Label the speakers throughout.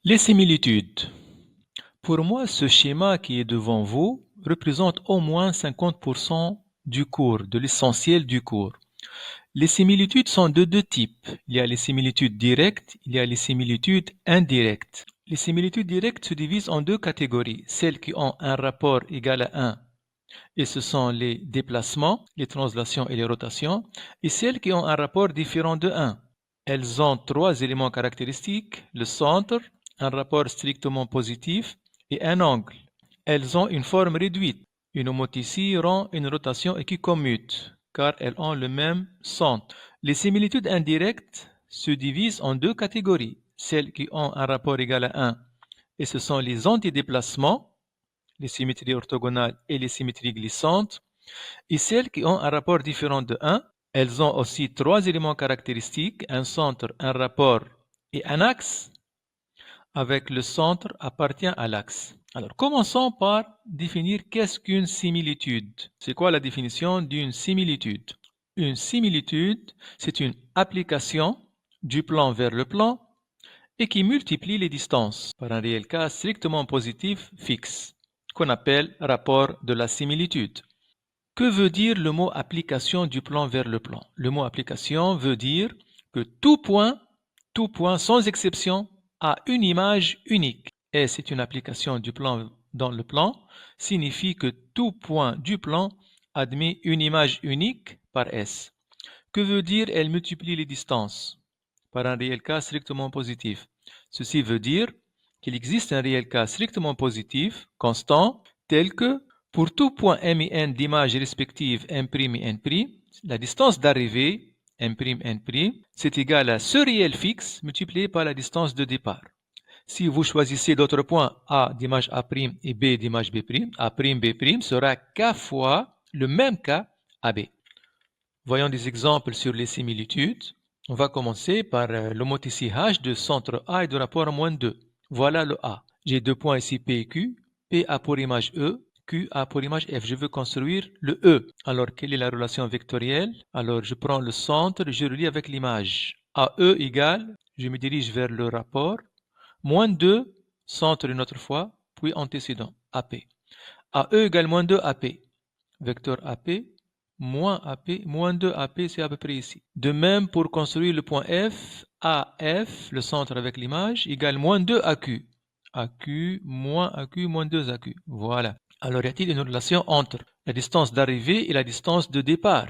Speaker 1: Les similitudes. Pour moi, ce schéma qui est devant vous représente au moins 50% du cours, de l'essentiel du cours. Les similitudes sont de deux types. Il y a les similitudes directes, il y a les similitudes indirectes. Les similitudes directes se divisent en deux catégories, celles qui ont un rapport égal à 1, et ce sont les déplacements, les translations et les rotations, et celles qui ont un rapport différent de 1. Elles ont trois éléments caractéristiques, le centre, un rapport strictement positif et un angle. Elles ont une forme réduite. Une homoticie rend une rotation équicommute, car elles ont le même centre. Les similitudes indirectes se divisent en deux catégories, celles qui ont un rapport égal à 1, et ce sont les antidéplacements, les symétries orthogonales et les symétries glissantes, et celles qui ont un rapport différent de 1. Elles ont aussi trois éléments caractéristiques, un centre, un rapport et un axe, avec le centre appartient à l'axe. Alors, commençons par définir qu'est-ce qu'une similitude. C'est quoi la définition d'une similitude? Une similitude, c'est une application du plan vers le plan et qui multiplie les distances par un réel cas strictement positif fixe, qu'on appelle rapport de la similitude. Que veut dire le mot application du plan vers le plan? Le mot application veut dire que tout point sans exception, a une image unique. Et c'est une application du plan dans le plan, signifie que tout point du plan admet une image unique par S. Que veut dire elle multiplie les distances par un réel cas strictement positif? Ceci veut dire qu'il existe un réel cas strictement positif, constant, tel que pour tout point M et N d'images respectives M' et N', la distance d'arrivée M', N', c'est égal à ce réel fixe multiplié par la distance de départ. Si vous choisissez d'autres points A d'image A' et B d'image B', A', B' sera K fois le même K AB. Voyons des exemples sur les similitudes. On va commencer par l'homoticie H de centre A et de rapport -2. Voilà le A. J'ai deux points ici P et Q. P a pour image E, Q a pour image F. Je veux construire le E. Alors, quelle est la relation vectorielle? Alors, je prends le centre, je relie avec l'image. AE égale, je me dirige vers le rapport, -2, centre une autre fois, puis antécédent, AP. AE égale -2 AP. Vecteur AP, moins AP, -2 AP, c'est à peu près ici. De même, pour construire le point F, AF, le centre avec l'image, égale -2 AQ. AQ, moins AQ, -2 AQ. Voilà. Alors, y a-t-il une relation entre la distance d'arrivée et la distance de départ?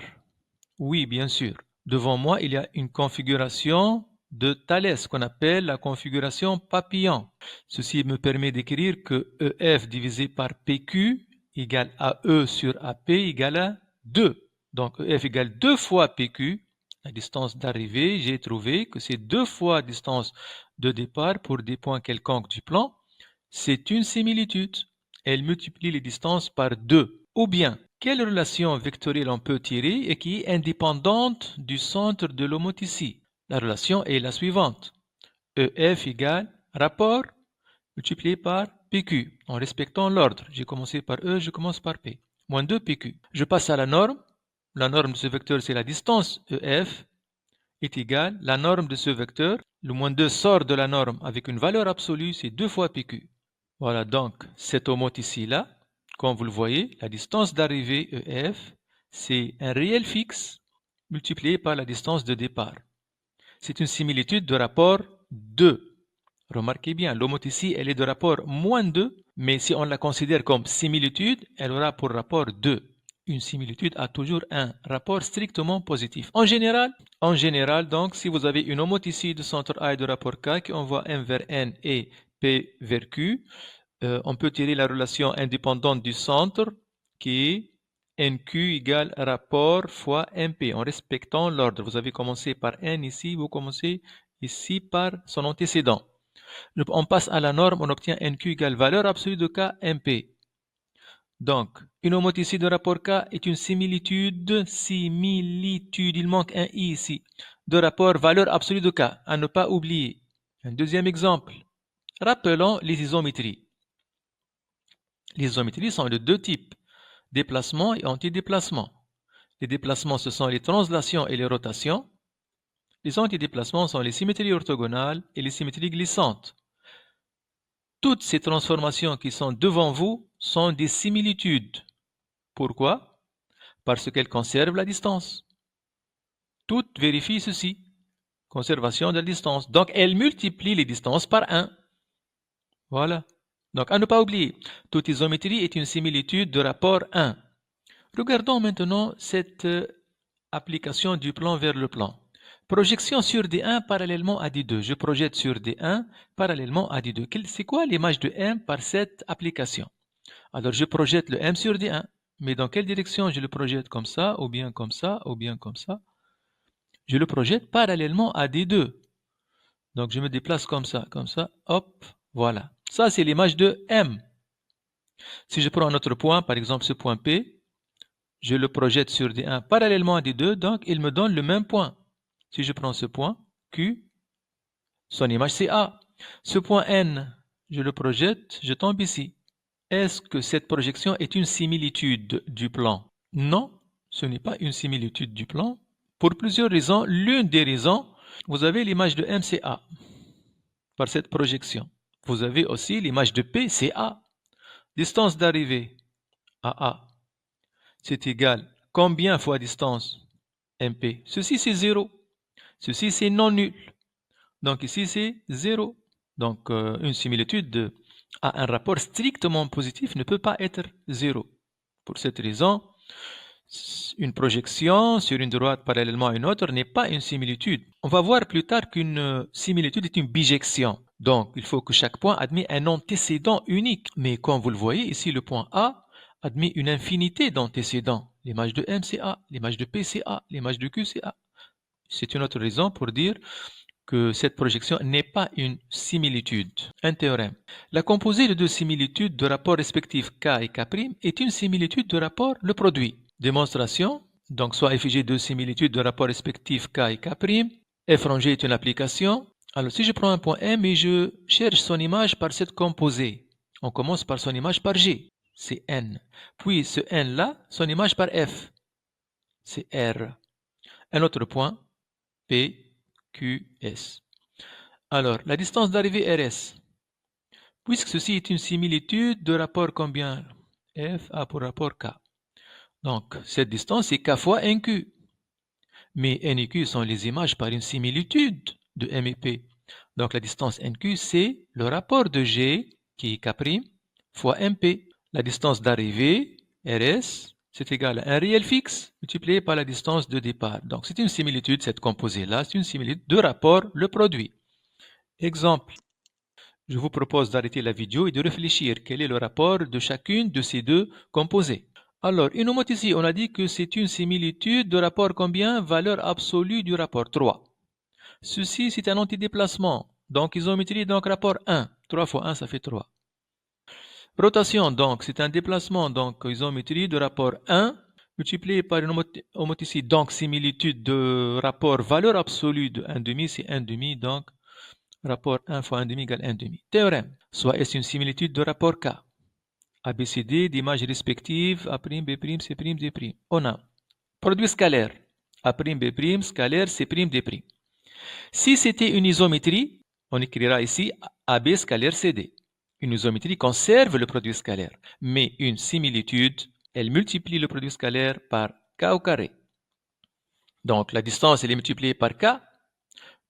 Speaker 1: Oui, bien sûr. Devant moi, il y a une configuration de Thalès qu'on appelle la configuration papillon. Ceci me permet d'écrire que EF divisé par PQ égale AE sur AP égale à 2. Donc EF égale 2 fois PQ, la distance d'arrivée. J'ai trouvé que c'est 2 fois la distance de départ pour des points quelconques du plan. C'est une similitude. Elle multiplie les distances par 2. Ou bien, quelle relation vectorielle on peut tirer et qui est indépendante du centre de l'homoticie? La relation est la suivante. EF égale rapport multiplié par PQ, en respectant l'ordre. J'ai commencé par E, je commence par P. Moins 2 PQ. Je passe à la norme. La norme de ce vecteur, c'est la distance EF est égale la norme de ce vecteur. Le moins 2 sort de la norme avec une valeur absolue, c'est 2 fois PQ. Voilà donc cette homoticie-là, comme vous le voyez, la distance d'arrivée EF, c'est un réel fixe multiplié par la distance de départ. C'est une similitude de rapport 2. Remarquez bien, l'homoticie, elle est de rapport -2, mais si on la considère comme similitude, elle aura pour rapport 2. Une similitude a toujours un rapport strictement positif. En général, donc, si vous avez une homoticie de centre A et de rapport K qui envoie M vers N et P vers Q, on peut tirer la relation indépendante du centre qui est NQ égale rapport fois MP en respectant l'ordre. Vous avez commencé par N ici, vous commencez ici par son antécédent. On passe à la norme, on obtient NQ égale valeur absolue de K MP. Donc, une homoticie de rapport K est une similitude, il manque un I ici, de rapport valeur absolue de K, à ne pas oublier. Un deuxième exemple. Rappelons les isométries. Les isométries sont de deux types, déplacement et antidéplacement. Les déplacements, ce sont les translations et les rotations. Les antidéplacements sont les symétries orthogonales et les symétries glissantes. toutes ces transformations qui sont devant vous sont des similitudes. Pourquoi? Parce qu'elles conservent la distance. Toutes vérifient ceci, conservation de la distance. Donc, elles multiplient les distances par 1. Voilà. Donc, à ne pas oublier, toute isométrie est une similitude de rapport 1. Regardons maintenant cette application du plan vers le plan. Projection sur D1 parallèlement à D2. Je projette sur D1 parallèlement à D2. C'est quoi l'image de M par cette application? Alors, je projette le M sur D1. Mais dans quelle direction je le projette? Comme ça, ou bien comme ça, ou bien comme ça? Je le projette parallèlement à D2. Donc, je me déplace comme ça, hop, voilà. Ça, c'est l'image de M. Si je prends un autre point, par exemple ce point P, je le projette sur D1 parallèlement à D2, donc il me donne le même point. Si je prends ce point, Q, son image c'est A. Ce point N, je le projette, je tombe ici. Est-ce que cette projection est une similitude du plan? Non, ce n'est pas une similitude du plan. Pour plusieurs raisons. L'une des raisons, vous avez l'image de M, c'est A. Par cette projection. Vous avez aussi l'image de P, c'est A. Distance d'arrivée, AA, c'est égal. Combien fois distance? MP. Ceci, c'est 0. Ceci, c'est non nul. Donc ici, c'est 0. Donc, une similitude à un rapport strictement positif ne peut pas être 0. Pour cette raison, une projection sur une droite parallèlement à une autre n'est pas une similitude. On va voir plus tard qu'une similitude est une bijection. Donc, il faut que chaque point admette un antécédent unique. Mais comme vous le voyez ici, le point A admet une infinité d'antécédents. L'image de M, c'est A. L'image de P, c'est A. L'image de Q, c'est A. C'est une autre raison pour dire que cette projection n'est pas une similitude. Un théorème. La composée de deux similitudes de rapports respectifs K et K' est une similitude de rapport le produit. Démonstration. Donc, soit FG deux similitudes de rapports respectifs K et K'. F rangé est une application. Alors, si je prends un point M et je cherche son image par cette composée, on commence par son image par G, c'est N. Puis, ce N-là, son image par F, c'est R. Un autre point, P, Q, S. Alors, la distance d'arrivée RS. Puisque ceci est une similitude de rapport combien? F a pour rapport K. Donc, cette distance est K fois NQ. Mais N et Q sont les images par une similitude de M et P. Donc, la distance NQ, c'est le rapport de G, qui est K' fois MP. La distance d'arrivée, RS, c'est égal à un réel fixe multiplié par la distance de départ. Donc, c'est une similitude, cette composée-là, c'est une similitude de rapport, le produit. Exemple. Je vous propose d'arrêter la vidéo et de réfléchir quel est le rapport de chacune de ces deux composés. Alors, une note ici, on a dit que c'est une similitude de rapport combien? Valeur absolue du rapport 3. Ceci, c'est un antidéplacement. Donc, isométrie, donc rapport 1. 3 fois 1, ça fait 3. Rotation, donc, c'est un déplacement. Donc, isométrie de rapport 1 multiplié par une homothétie. Donc, similitude de rapport valeur absolue de 1,5, c'est 1,5. Donc, rapport 1 fois 1,5 égale 1,5. Théorème. Soit est-ce une similitude de rapport K. ABCD d'images respectives A', B', C', D'. On a produit scalaire. A', B', scalaire, C', D'. Si c'était une isométrie, on écrira ici AB scalaire CD. Une isométrie conserve le produit scalaire, mais une similitude, elle multiplie le produit scalaire par K au carré. Donc la distance, elle est multipliée par K,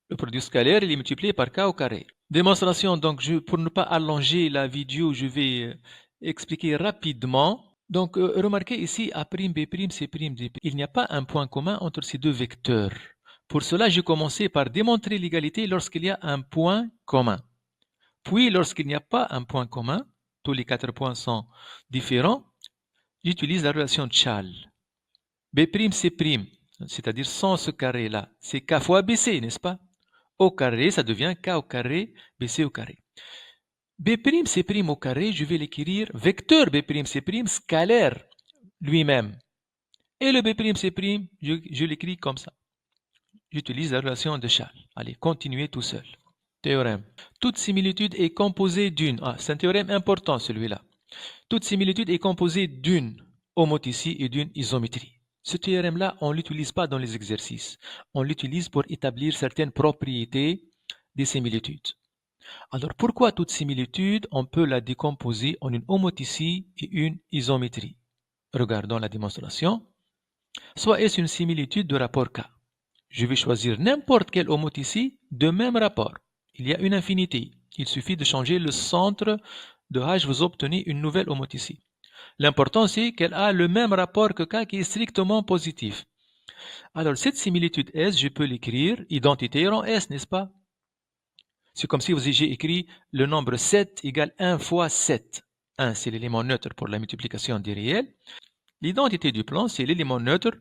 Speaker 1: le produit scalaire, il est multiplié par K au carré. Démonstration, donc pour ne pas allonger la vidéo, je vais expliquer rapidement. Donc remarquez ici A', B', C', D'. Il n'y a pas un point commun entre ces deux vecteurs. Pour cela, j'ai commencé par démontrer l'égalité lorsqu'il y a un point commun. Puis, lorsqu'il n'y a pas un point commun, tous les 4 points sont différents, j'utilise la relation de Chal. B', C', c'est-à-dire sans ce carré-là, c'est K fois BC, n'est-ce pas? Au carré, ça devient K au carré, BC au carré. B', C' au carré, je vais l'écrire vecteur B', C' scalaire lui-même. Et le B', C', je l'écris comme ça. J'utilise la relation de Chal. Allez, continuez tout seul. Théorème. Toute similitude est composée d'une. Ah, c'est un théorème important celui-là. Toute similitude est composée d'une homothétie et d'une isométrie. Ce théorème-là, on ne l'utilise pas dans les exercices. On l'utilise pour établir certaines propriétés des similitudes. Alors, pourquoi toute similitude, on peut la décomposer en une homotycie et une isométrie? Regardons la démonstration. Soit est-ce une similitude de rapport K. Je vais choisir n'importe quelle homotycie de même rapport. Il y a une infinité. Il suffit de changer le centre de H, vous obtenez une nouvelle homotycie. L'important, c'est qu'elle a le même rapport que K qui est strictement positif. Alors, cette similitude S, je peux l'écrire identité en S, n'est-ce pas? C'est comme si j'ai écrit le nombre 7 égale 1 fois 7. 1, c'est l'élément neutre pour la multiplication des réels. L'identité du plan, c'est l'élément neutre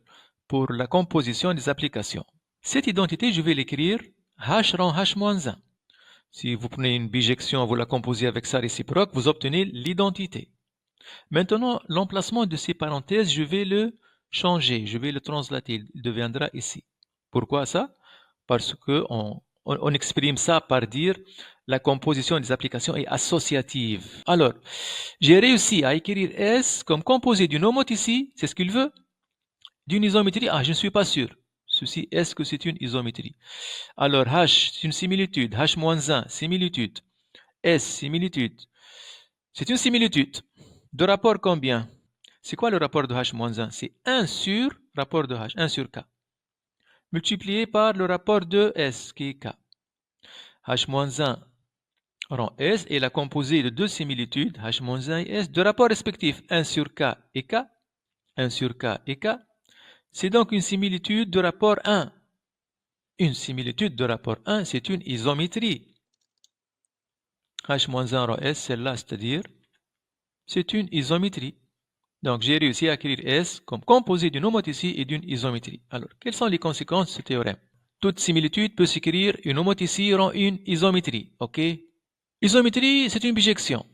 Speaker 1: pour la composition des applications. Cette identité, je vais l'écrire H rang H moins 1. Si vous prenez une bijection, vous la composez avec sa réciproque, vous obtenez l'identité. Maintenant, l'emplacement de ces parenthèses, je vais le changer, je vais le translater, il deviendra ici. Pourquoi ça? Parce que on exprime ça par dire la composition des applications est associative. Alors, j'ai réussi à écrire S comme composé d'une homotycie, c'est ce qu'il veut, d'une isométrie. Ah, je ne suis pas sûr. Ceci, est-ce que c'est une isométrie? Alors, H, c'est une similitude. H-1, similitude. S, similitude. C'est une similitude. De rapport combien? C'est quoi le rapport de H-1? C'est 1 sur rapport de H, 1 sur K. Multiplié par le rapport de S, qui est K. H-1 rang S est la composée de deux similitudes, H-1 et S, de rapports respectifs, 1 sur K et K, 1 sur K et K. C'est donc une similitude de rapport 1. Une similitude de rapport 1, c'est une isométrie. H-1 rang S, celle-là, c'est-à-dire, c'est une isométrie. Donc, j'ai réussi à écrire S comme composé d'une homotycie et d'une isométrie. Alors, quelles sont les conséquences de ce théorème? Toute similitude peut s'écrire une homotycie rend une isométrie. OK? Isométrie, c'est une bijection.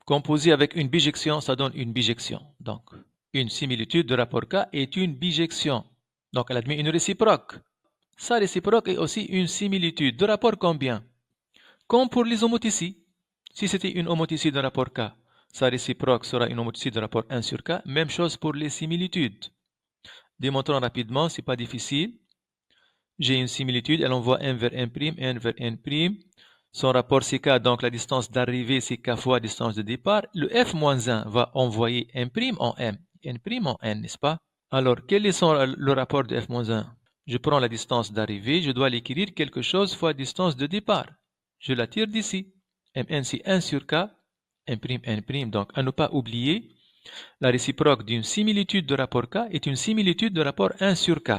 Speaker 1: Composée avec une bijection, ça donne une bijection. Donc, une similitude de rapport K est une bijection. Donc, elle admet une réciproque. Sa réciproque est aussi une similitude de rapport combien? Comme pour les homotycies. Si c'était une homotycie de rapport K, sa réciproque sera une homotycie de rapport 1 sur K. Même chose pour les similitudes. Démontrons rapidement, c'est pas difficile. J'ai une similitude, elle envoie n vers n', n vers n'. Son rapport c'est K, donc la distance d'arrivée c'est K fois la distance de départ. Le f-1 va envoyer n' en m, n' en n, n'est-ce pas? Alors, quel est le rapport de f-1? Je prends la distance d'arrivée, je dois l'écrire quelque chose fois distance de départ. Je la tire d'ici. Mn c'est 1 sur K, n'. Donc, à ne pas oublier, la réciproque d'une similitude de rapport K est une similitude de rapport 1 sur K.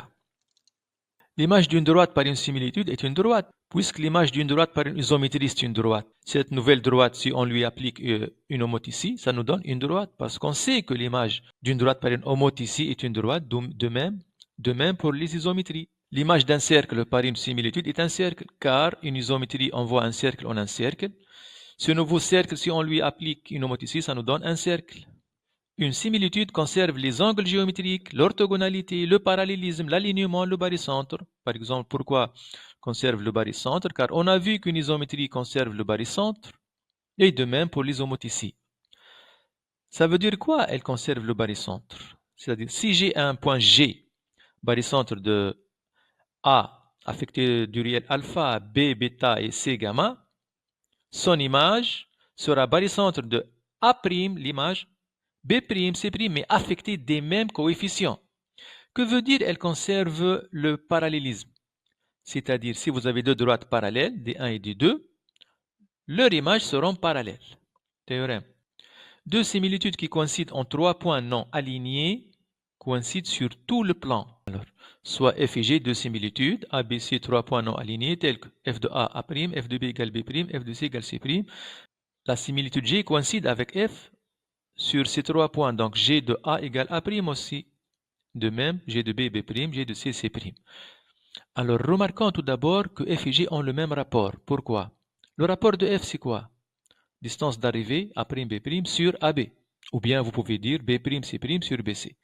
Speaker 1: L'image d'une droite par une similitude est une droite, puisque l'image d'une droite par une isométrie c'est une droite. Cette nouvelle droite, si on lui applique une homotycie, ça nous donne une droite, parce qu'on sait que l'image d'une droite par une homotycie est une droite, de même pour les isométries. L'image d'un cercle par une similitude est un cercle, car une isométrie envoie un cercle en un cercle. Ce nouveau cercle, si on lui applique une homotycie, ça nous donne un cercle. Une similitude conserve les angles géométriques, l'orthogonalité, le parallélisme, l'alignement, le barycentre. Par exemple, pourquoi conserve le barycentre? Car on a vu qu'une isométrie conserve le barycentre, et de même pour l'isomotycie. Ça veut dire quoi, elle conserve le barycentre? C'est-à-dire, si j'ai un point G, barycentre de A affecté du réel alpha, B, bêta et C, gamma, son image sera barycentre de A', l'image, B', C', mais affectée des mêmes coefficients. Que veut dire elle conserve le parallélisme? C'est-à-dire, si vous avez deux droites parallèles, D1 et D2, leurs images seront parallèles. Théorème. Deux similitudes qui coïncident en trois points non alignés coïncident sur tout le plan. Alors, soit F et G, deux similitudes, A, B, C, trois points non alignés, tels que F de A, A', F de B égale B', F de C égale C'. La similitude G coïncide avec F sur ces trois points, donc G de A égale A' aussi. De même, G de B, B', G de C, C'. Alors, remarquons tout d'abord que F et G ont le même rapport. Pourquoi? Le rapport de F, c'est quoi? Distance d'arrivée A', B' sur AB. Ou bien vous pouvez dire B', C' sur BC.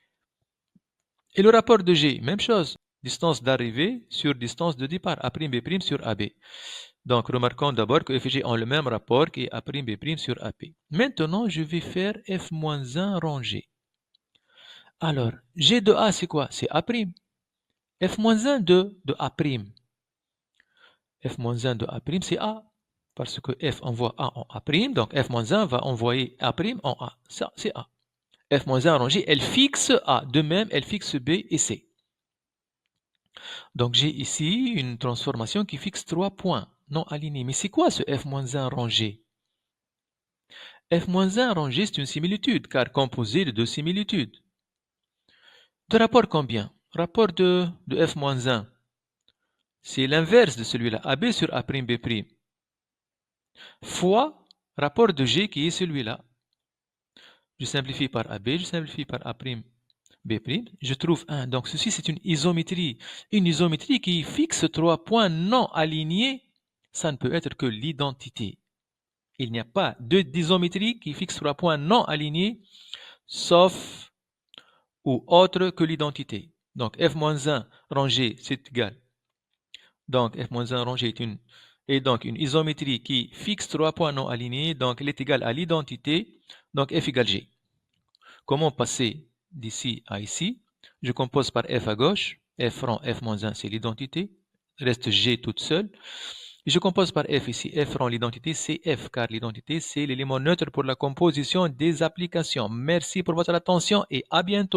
Speaker 1: Et le rapport de G, même chose. Distance d'arrivée sur distance de départ A', B' sur AB. Donc, remarquons d'abord que F et G ont le même rapport qui est A', B' sur AB. Maintenant, je vais faire F-1 rangé. Alors, G de A, c'est quoi? C'est A'. F-1 de A'. F-1 de A', c'est A. parce que f envoie A en A', donc f-1 va envoyer A' en A. Ça, c'est A. f-1 rangé, elle fixe A. De même, elle fixe B et C. Donc j'ai ici une transformation qui fixe 3 points non alignés. Mais c'est quoi ce f-1 rangé? f-1 rangé, c'est une similitude, car composé de deux similitudes. De rapport combien? Rapport de f-1. C'est l'inverse de celui-là, AB sur A'B', fois rapport de G qui est celui-là. Je simplifie par AB, je simplifie par A'B', je trouve 1. Donc ceci, c'est une isométrie. Une isométrie qui fixe 3 points non alignés, ça ne peut être que l'identité. Il n'y a pas d'isométrie qui fixe 3 points non alignés, sauf ou autre que l'identité. Donc f-1 rangé, c'est égal. Donc f-1 rangé est donc une isométrie qui fixe 3 points non alignés, donc elle est égale à l'identité, donc f égale g. Comment passer d'ici à ici? Je compose par f à gauche, f rang f-1 c'est l'identité, reste g toute seule. Je compose par f ici, f rang l'identité c'est f, car l'identité c'est l'élément neutre pour la composition des applications. Merci pour votre attention et à bientôt.